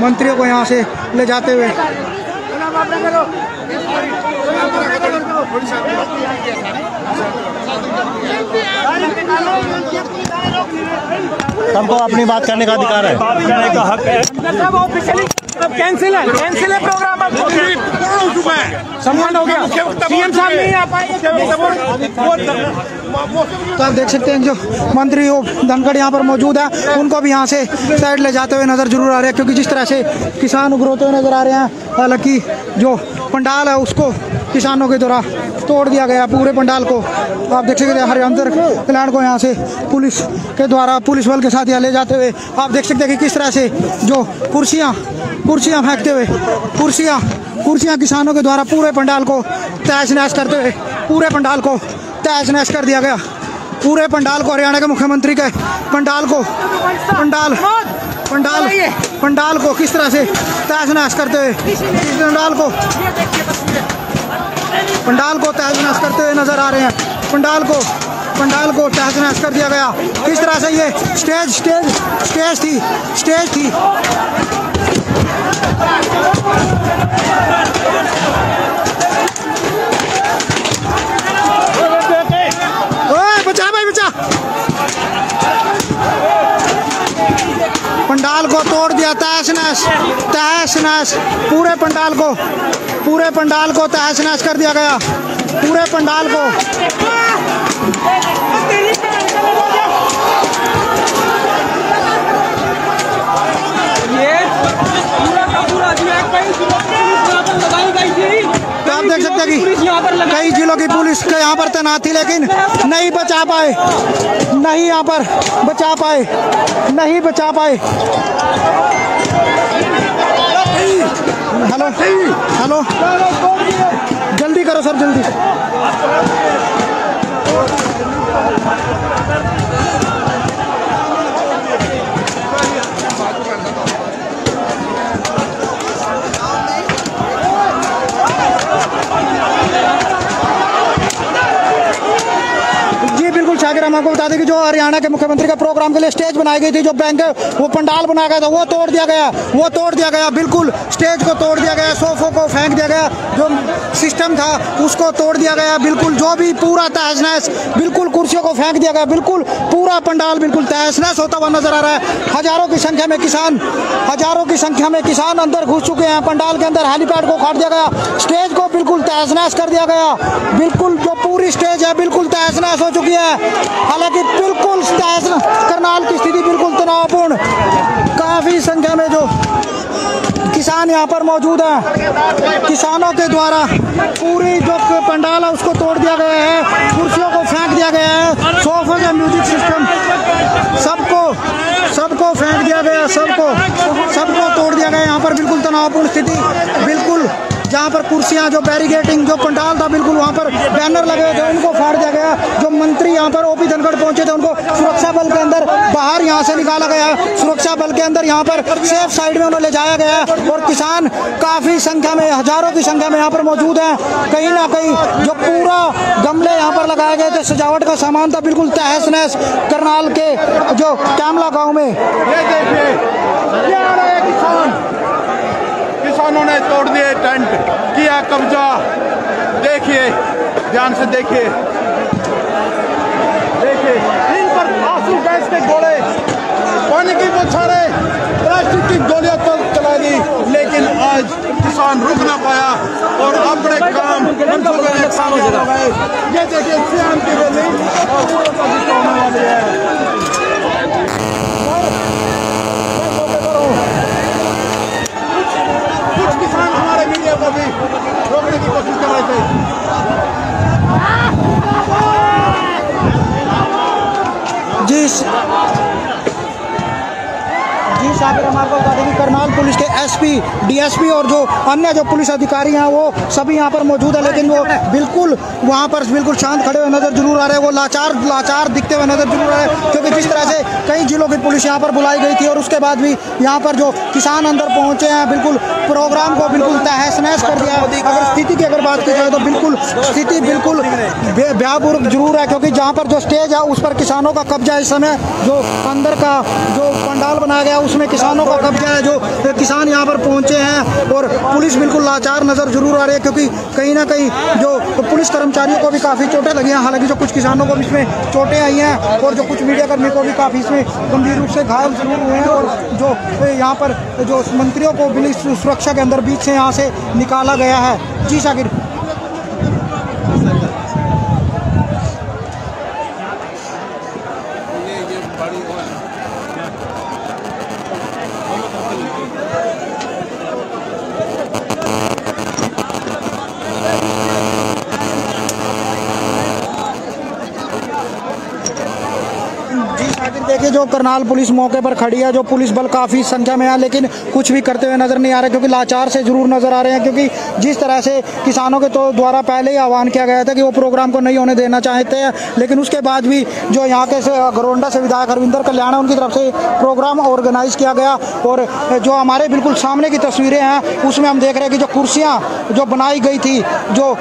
मंत्रियों को यहाँ से ले जाते हुए। सबको अपनी बात करने का अधिकार है, बात करने का हक है। कैंसिल है प्रोग्राम, सम्मान हो गया, सीएम साहब नहीं आ पाएंगे। तो आप देख सकते हैं जो मंत्री वो धनखड़ यहाँ पर मौजूद है, उनको भी यहाँ से साइड ले जाते हुए नजर जरूर आ रहे हैं, क्योंकि जिस तरह से किसान उभरते हुए नजर आ रहे हैं। हालांकि जो पंडाल है उसको किसानों के द्वारा तोड़ दिया गया, पूरे पंडाल को आप देख सकते हैं। हरियाणा कल्याण को यहाँ से पुलिस के द्वारा पुलिस बल के साथ यहाँ ले जाते हुए आप देख सकते हैं कि किस तरह से जो कुर्सियाँ फेंकते हुए कुर्सियाँ किसानों के द्वारा पूरे पंडाल को तहस नहस करते हुए पूरे पंडाल को तहस नहस कर दिया गया। पूरे पंडाल को हरियाणा के मुख्यमंत्री के पंडाल को किस तरह से तहस नहस करते हुए पंडाल को तहस नहस करते हुए नजर आ रहे हैं। पंडाल को तहस नहस कर दिया गया। किस तरह से ये स्टेज थी। बचा भाई बचा। पंडाल को तोड़ दिया, तहस नहस पूरे पंडाल को तहस नहस कर दिया गया। पूरे पंडाल को तो आप देख सकते हैं कि कई जिलों की पुलिस के यहाँ पर तैनात थी, लेकिन नहीं बचा पाए। हेलो जल्दी करो सर, जल्दी। शाकिर, हम आपको बता दें कि जो हरियाणा के मुख्यमंत्री का प्रोग्राम के लिए स्टेज बनाई गई थी, जो बैंक वो पंडाल बनाया गया था, वो तोड़ दिया गया। बिल्कुल स्टेज को तोड़ दिया गया, सोफों को फेंक दिया गया, जो सिस्टम था उसको तोड़ दिया गया। बिल्कुल जो भी पूरा तहस नहस, बिल्कुल कुर्सियों को फेंक दिया गया। बिल्कुल पूरा पंडाल बिल्कुल तहस नहस होता हुआ नजर आ रहा है। हजारों की संख्या में किसान अंदर घुस चुके हैं। पंडाल के अंदर हेलीपैड को काट दिया गया, स्टेज को बिल्कुल तहस नहस कर दिया गया। बिल्कुल जो पूरी स्टेज है बिल्कुल तहस नहस हो चुकी है। हालांकि बिल्कुल करनाल की स्थिति बिल्कुल तनावपूर्ण, काफी संख्या में जो किसान यहाँ पर मौजूद हैं। किसानों के द्वारा पूरी जो पंडाल है उसको तोड़ दिया गया है, कुर्सियों को फेंक दिया गया है, सोफे का म्यूजिक सिस्टम सबको फेंक दिया गया, सबको तोड़ दिया गया। यहाँ पर बिल्कुल तनावपूर्ण स्थिति, बिल्कुल जहाँ पर कुर्सियाँ, जो बैरिकेडिंग, जो पंडाल था, बिल्कुल वहाँ पर बैनर लगे हुए थे, उनको फाड़ दिया गया। जो मंत्री यहाँ पर ओपी धनखड़ पहुंचे थे, उनको सुरक्षा बल के अंदर बाहर यहाँ से निकाला गया। सुरक्षा बल के अंदर यहाँ पर सेफ साइड में उन्हें ले जाया गया। और किसान काफ़ी संख्या में, हजारों की संख्या में यहाँ पर मौजूद हैं। कहीं ना कहीं जो पूरा गमले यहाँ पर लगाए गए थे, सजावट का सामान था, बिल्कुल तहस नहस करनाल के जो कैमला गाँव में। किसानों ने तोड़ दिए टेंट, किया कब्जा। देखिए, ध्यान से देखिए, इन पर आंसू गैस के गोले, पानी की बौछारें, प्लास्टिक की गोलियां तो चला दी, लेकिन आज किसान रुक ना पाया और अपने काम ये देखिए सीएम की रैली होने वाली है। किसान हमारे मीडिया को भी रोकने की कोशिश कर रहे थे। जी शाकिर, हमारे को बता दें कि करनाल पुलिस के एसपी, डीएसपी और जो अन्य जो पुलिस अधिकारी हैं वो सभी यहाँ पर मौजूद है, लेकिन वो बिल्कुल वहाँ पर बिल्कुल शांत खड़े हुए नजर जरूर आ रहे हैं। वो लाचार दिखते हुए नजर जरूर आ रहे हैं, क्योंकि जिस तरह से कई जिलों की पुलिस यहाँ पर बुलाई गई थी और उसके बाद भी यहाँ पर जो किसान अंदर पहुँचे हैं, बिल्कुल प्रोग्राम को बिल्कुल तहस नहस कर दिया। अगर स्थिति की अगर बात की जाए तो बिल्कुल स्थिति बिल्कुल भयावह जरूर है, क्योंकि जहाँ पर जो स्टेज है उस पर किसानों का कब्जा है। इस समय जो अंदर का जो पंडाल बनाया गया उसमें किसानों का कब्जा है। है जो किसान यहाँ पर पहुँचे हैं और पुलिस बिल्कुल लाचार नज़र जरूर आ रही है, क्योंकि कहीं ना कहीं जो पुलिस कर्मचारियों को भी काफ़ी चोटें लगी हैं। हालांकि जो कुछ किसानों को भी इसमें चोटें आई हैं और जो कुछ मीडिया कर्मी को भी काफ़ी इसमें गंभीर रूप से घायल जरूर हुए हैं। और जो यहाँ पर जो मंत्रियों को पुलिस सुरक्षा के अंदर बीच से यहाँ से निकाला गया है। जी शाकिर। देखिए जो करनाल पुलिस मौके पर खड़ी है, जो पुलिस बल काफ़ी संख्या में है, लेकिन कुछ भी करते हुए नज़र नहीं आ रहे, क्योंकि लाचार से ज़रूर नज़र आ रहे हैं। क्योंकि जिस तरह से किसानों के तो द्वारा पहले ही आह्वान किया गया था कि वो प्रोग्राम को नहीं होने देना चाहते हैं, लेकिन उसके बाद भी जो यहाँ के घरोंडा से विधायक हरविंदर कल्याण उनकी तरफ से प्रोग्राम ऑर्गेनाइज किया गया। और जो हमारे बिल्कुल सामने की तस्वीरें हैं उसमें हम देख रहे हैं कि जो कुर्सियाँ जो बनाई गई थी, जो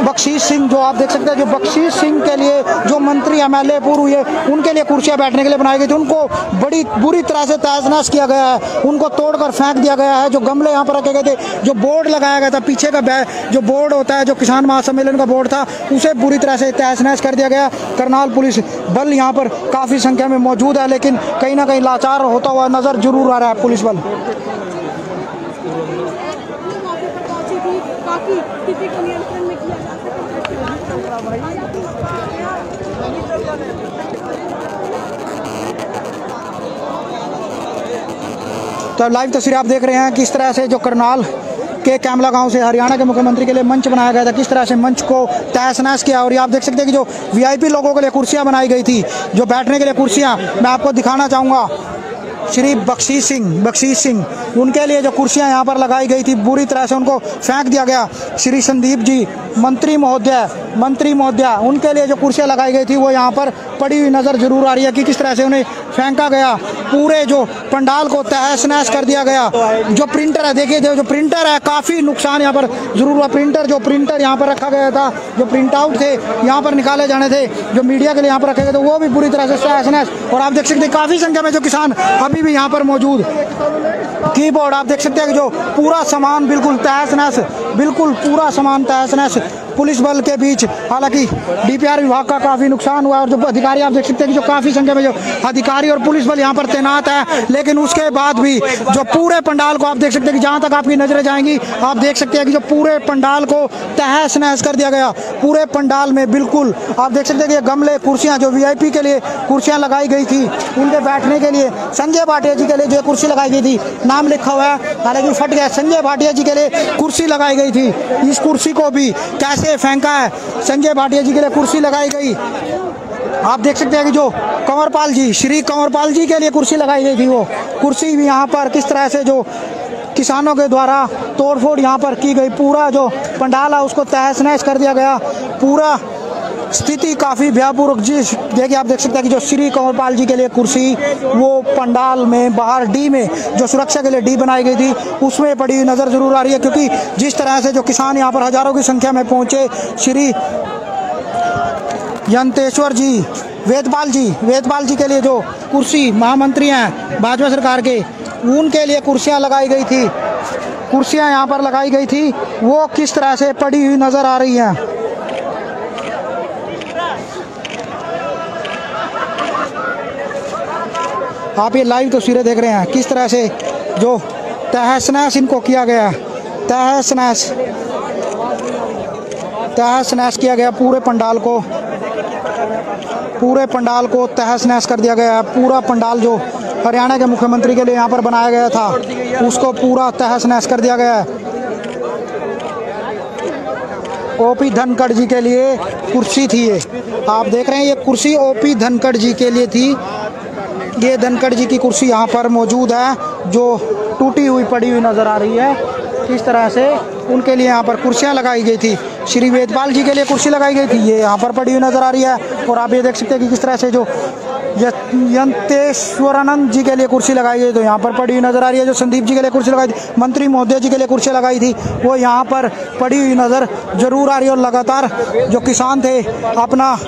बख्शीश सिंह, जो आप देख सकते हैं, जो बख्शीश सिंह के लिए जो मंत्री MLA पूर्व हुए उनके लिए कुर्सियाँ बैठने के लिए बनाई गई थी, उनको बड़ी बुरी तरह से तहस-नहस किया गया है, उनको तोड़कर फेंक दिया गया है। जो गमले यहाँ पर रखे गए थे, जो बोर्ड लगाया गया था पीछे का जो बोर्ड होता है, जो किसान महासम्मेलन का बोर्ड था, उसे बुरी तरह से तहस-नहस कर दिया गया। करनाल पुलिस बल यहाँ पर काफ़ी संख्या में मौजूद है, लेकिन कहीं ना कहीं लाचार होता हुआ नज़र जरूर आ रहा है पुलिस बल। तो लाइव तस्वीर आप देख रहे हैं किस तरह से जो करनाल के कैमला गांव से हरियाणा के मुख्यमंत्री के लिए मंच बनाया गया था, किस तरह से मंच को तहस-नहस किया। और ये आप देख सकते हैं कि जो VIP लोगों के लिए कुर्सियां बनाई गई थी, जो बैठने के लिए कुर्सियां, मैं आपको दिखाना चाहूँगा। श्री बख्शीश सिंह उनके लिए जो कुर्सियां यहाँ पर लगाई गई थी, बुरी तरह से उनको फेंक दिया गया। श्री संदीप जी मंत्री महोदया उनके लिए जो कुर्सियां लगाई गई थी वो यहाँ पर पड़ी हुई नज़र जरूर आ रही है कि किस तरह से उन्हें फेंका गया। पूरे जो पंडाल को तहस-नहस कर दिया गया। जो प्रिंटर है, देखिए जो प्रिंटर है, काफ़ी नुकसान यहाँ पर जरूर हुआ। प्रिंटर यहाँ पर रखा गया था, जो प्रिंट आउट थे यहाँ पर निकाले जाने थे, जो मीडिया के लिए यहाँ पर रखे गए थे, वो भी पूरी तरह से तहस-नहस। और आप देख सकते हैं काफ़ी संख्या में जो किसान अभी भी यहाँ पर मौजूद। कीबोर्ड आप देख सकते हैं कि जो पूरा सामान बिल्कुल तहस-नहस, बिल्कुल पूरा सामान तहस-नहस पुलिस बल के बीच। हालांकि DPR विभाग का काफ़ी नुकसान हुआ और जो अधिकारी आप देख सकते हैं कि जो काफ़ी संख्या में जो अधिकारी और पुलिस बल यहाँ पर तैनात है, लेकिन उसके बाद भी जो पूरे पंडाल को आप देख सकते हैं कि जहाँ तक आपकी नजरें जाएंगी आप देख सकते हैं कि जो पूरे पंडाल को तहस-नहस कर दिया गया। पूरे पंडाल में बिल्कुल आप देख सकते हैं कि गमले, कुर्सियाँ, जो VIP के लिए कुर्सियाँ लगाई गई थी, उनके बैठने के लिए संजय भाटिया जी के लिए जो कुर्सी लगाई गई थी, नाम लिखा हुआ है हालांकि फट गया, संजय भाटिया जी के लिए कुर्सी लगाई गई थी। इस कुर्सी को भी कैसे फेंका है, संजय भाटिया जी के लिए कुर्सी लगाई गई। आप देख सकते हैं कि जो कंवरपाल जी, श्री कंवरपाल जी के लिए कुर्सी लगाई गई थी, वो कुर्सी भी यहाँ पर किस तरह से जो किसानों के द्वारा तोड़फोड़ यहाँ पर की गई। पूरा जो पंडाल है उसको तहस-नहस कर दिया गया। पूरा स्थिति काफ़ी भयापूर्वक। जी देखिए आप देख सकते हैं कि जो श्री कंवरपाल जी के लिए कुर्सी वो पंडाल में बाहर D में जो सुरक्षा के लिए D बनाई गई थी उसमें पड़ी हुई नज़र जरूर आ रही है। क्योंकि जिस तरह से जो किसान यहाँ पर हज़ारों की संख्या में पहुँचे, श्री यंतेश्वर जी वेदपाल जी के लिए जो कुर्सी महामंत्री हैं भाजपा सरकार के, उनके लिए कुर्सियाँ लगाई गई थी, कुर्सियाँ यहाँ पर लगाई गई थी, वो किस तरह से पड़ी हुई नज़र आ रही हैं। आप ये लाइव तस्वीरें देख रहे हैं किस तरह से जो तहस-नहस इनको किया गया, तहस-नहस किया गया। पूरे पंडाल को तहस-नहस कर दिया गया। पूरा पंडाल जो हरियाणा के मुख्यमंत्री के लिए यहाँ पर बनाया गया था उसको पूरा तहस-नहस कर दिया गया है। OP धनखड़ जी के लिए कुर्सी थी, ये आप देख रहे हैं, ये कुर्सी OP धनखड़ जी के लिए थी। ये धनखड़ जी की कुर्सी यहाँ पर मौजूद है जो टूटी हुई पड़ी हुई नज़र आ रही है। किस तरह से उनके लिए यहाँ पर कुर्सियाँ लगाई गई थी। श्री वेदपाल जी के लिए कुर्सी लगाई गई थी, ये यहाँ पर पड़ी हुई नज़र आ रही है। और आप ये देख सकते हैं कि किस तरह से जो यंतेश्वरानंद जी के लिए कुर्सी लगाई गई तो यहाँ पर पड़ी हुई नज़र आ रही है। जो संदीप जी के लिए कुर्सी लगाई थी, मंत्री महोदय जी के लिए कुर्सी लगाई थी, वो यहाँ पर पड़ी हुई नज़र जरूर आ रही है। और लगातार जो किसान थे अपना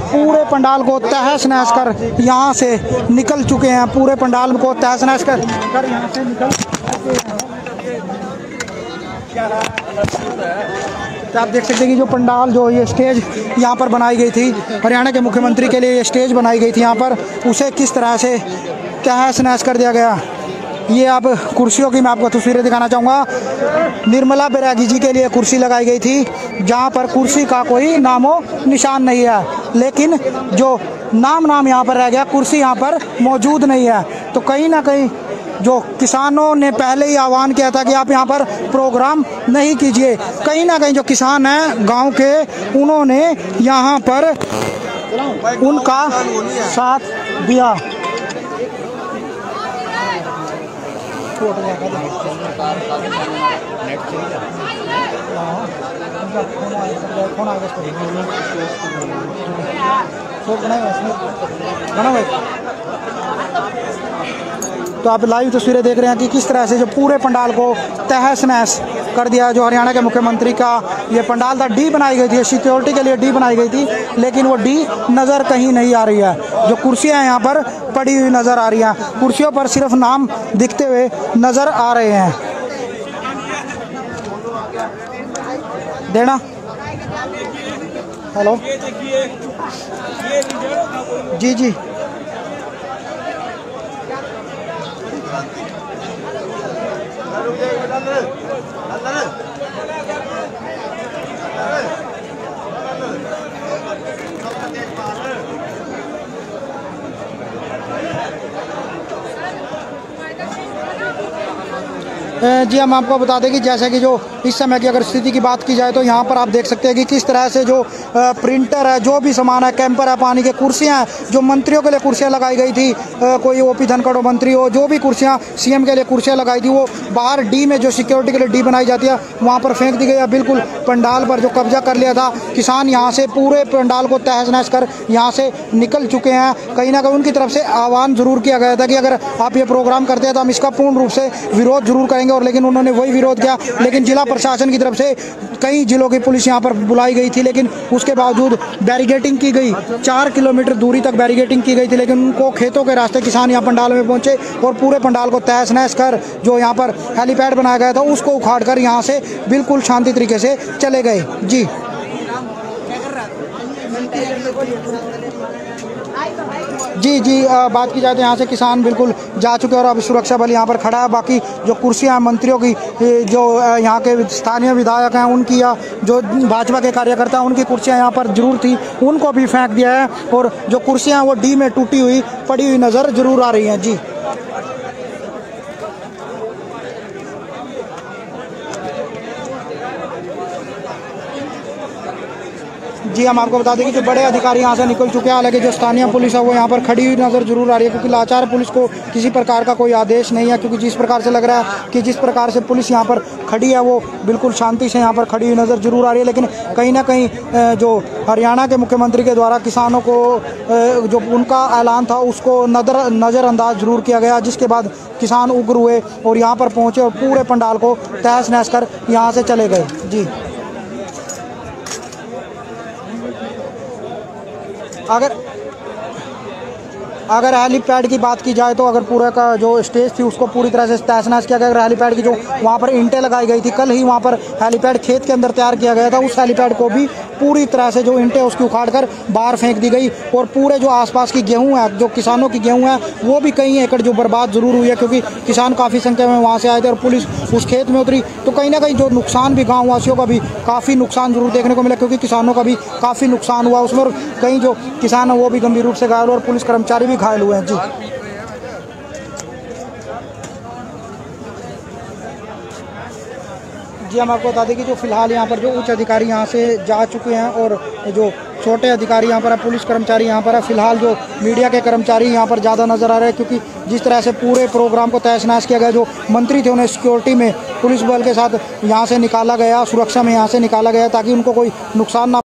पूरे पंडाल को तहस नहस कर यहाँ से निकल चुके हैं। पूरे पंडाल को तहस नहस कर यहाँ से निकल चुके हैं। तो आप देख सकते हैं कि जो पंडाल, जो ये स्टेज यहाँ पर बनाई गई थी हरियाणा के मुख्यमंत्री के लिए, ये स्टेज बनाई गई थी यहाँ पर, उसे किस तरह से तहस नहस कर दिया गया। ये अब कुर्सियों की मैं आपको तस्वीरें दिखाना चाहूँगा। निर्मला बैरागी जी के लिए कुर्सी लगाई गई थी, जहाँ पर कुर्सी का कोई नामो निशान नहीं है, लेकिन जो नाम यहाँ पर रह गया, कुर्सी यहाँ पर मौजूद नहीं है। तो कहीं ना कहीं जो किसानों ने पहले ही आह्वान किया था कि आप यहाँ पर प्रोग्राम नहीं कीजिए, कहीं ना कहीं जो किसान हैं गांव के, उन्होंने यहाँ पर उनका साथ दिया। तो आप लाइव तस्वीरें देख रहे हैं कि किस तरह से जो पूरे पंडाल को तहस नहस कर दिया। जो हरियाणा के मुख्यमंत्री का ये पंडाल था, डी बनाई गई थी, सिक्योरिटी के लिए डी बनाई गई थी, लेकिन वो डी नज़र कहीं नहीं आ रही है। जो कुर्सियां यहाँ पर पड़ी हुई नज़र आ रही हैं, कुर्सियों पर सिर्फ नाम दिखते हुए नज़र आ रहे हैं। देना हेलो जी जी जी हम आपको बता दें कि जैसे कि जो इस समय की अगर स्थिति की बात की जाए तो यहाँ पर आप देख सकते हैं कि किस तरह से जो प्रिंटर है, जो भी सामान है, कैंपर है, पानी के कुर्सियाँ हैं, जो मंत्रियों के लिए कुर्सियाँ लगाई गई थी, कोई ओपी धनखड़ मंत्री हो, जो भी कुर्सियाँ सीएम के लिए कुर्सियाँ लगाई थी, वो बाहर डी में जो सिक्योरिटी के लिए डी बनाई जाती है वहाँ पर फेंक दी गई है। बिल्कुल पंडाल पर जो कब्जा कर लिया था किसान, यहाँ से पूरे पंडाल को तहस नहस कर यहाँ से निकल चुके हैं। कहीं ना कहीं उनकी तरफ से आह्वान जरूर किया गया था कि अगर आप ये प्रोग्राम करते हैं तो हम इसका पूर्ण रूप से विरोध जरूर करेंगे, और लेकिन उन्होंने वही विरोध किया। लेकिन जिला प्रशासन की तरफ से कई जिलों की पुलिस यहाँ पर बुलाई गई थी, लेकिन उसके बावजूद बैरिकेडिंग की गई, 4 किलोमीटर दूरी तक बैरिकेडिंग की गई थी, लेकिन उनको खेतों के रास्ते किसान यहाँ पंडाल में पहुंचे और पूरे पंडाल को तहस नहस कर जो यहाँ पर हेलीपैड बनाया गया था उसको उखाड़ कर यहाँ से बिल्कुल शांति तरीके से चले गए। जी जी जी बात की जाए तो यहाँ से किसान बिल्कुल जा चुके हैं और अब सुरक्षा बल यहाँ पर खड़ा है। बाकी जो कुर्सियाँ मंत्रियों की, जो यहाँ के स्थानीय विधायक हैं उनकी, या जो भाजपा के कार्यकर्ता हैं उनकी कुर्सियाँ यहाँ पर जरूर थी, उनको भी फेंक दिया है, और जो कुर्सियाँ वो डी में टूटी हुई पड़ी हुई नज़र जरूर आ रही हैं। जी जी हम आपको बता दें कि जो बड़े अधिकारी यहाँ से निकल चुके हैं, हालांकि जो स्थानीय पुलिस है वो यहाँ पर खड़ी हुई नज़र जरूर आ रही है, क्योंकि लाचार पुलिस को किसी प्रकार का कोई आदेश नहीं है। क्योंकि जिस प्रकार से लग रहा है कि जिस प्रकार से पुलिस यहाँ पर खड़ी है वो बिल्कुल शांति से यहाँ पर खड़ी हुई नज़र जरूर आ रही है, लेकिन कहीं ना कहीं जो हरियाणा के मुख्यमंत्री के द्वारा किसानों को जो उनका ऐलान था उसको नज़रअंदाज जरूर किया गया, जिसके बाद किसान उग्र हुए और यहाँ पर पहुँचे और पूरे पंडाल को तहस नहस कर यहाँ से चले गए। जी अगर हेलीपैड की बात की जाए तो अगर पूरा का जो स्टेज थी उसको पूरी तरह से तहस नहस किया गया। अगर हेलीपैड की जो वहाँ पर ईंटें लगाई गई थी, कल ही वहाँ पर हेलीपैड खेत के अंदर तैयार किया गया था, उस हेलीपैड को भी पूरी तरह से जो ईंटें उसकी उखाड़ कर बाहर फेंक दी गई। और पूरे जो आसपास की गेहूँ है, जो किसानों की गेहूँ है, वो भी कई एकड़ जो बर्बाद जरूर हुई है, क्योंकि किसान काफ़ी संख्या में वहाँ से आए थे और पुलिस उस खेत में उतरी। तो कहीं ना कहीं जो नुकसान भी गाँव वासियों का भी काफ़ी नुकसान जरूर देखने को मिला, क्योंकि किसानों का भी काफ़ी नुकसान हुआ उसमें, और कई जो किसान हैं वो भी गंभीर रूप से घायल हुए और पुलिस कर्मचारी भी घायल हुए हैं। जी हम आपको बता दें कि जो फिलहाल यहाँ पर जो उच्च अधिकारी यहाँ से जा चुके हैं और जो छोटे अधिकारी यहाँ पर है, पुलिस कर्मचारी यहाँ पर है। फिलहाल जो मीडिया के कर्मचारी यहाँ पर ज़्यादा नज़र आ रहे हैं, क्योंकि जिस तरह से पूरे प्रोग्राम को तहस नहस किया गया, जो मंत्री थे उन्हें सिक्योरिटी में पुलिस बल के साथ यहाँ से निकाला गया, सुरक्षा में यहाँ से निकाला गया ताकि उनको कोई नुकसान ना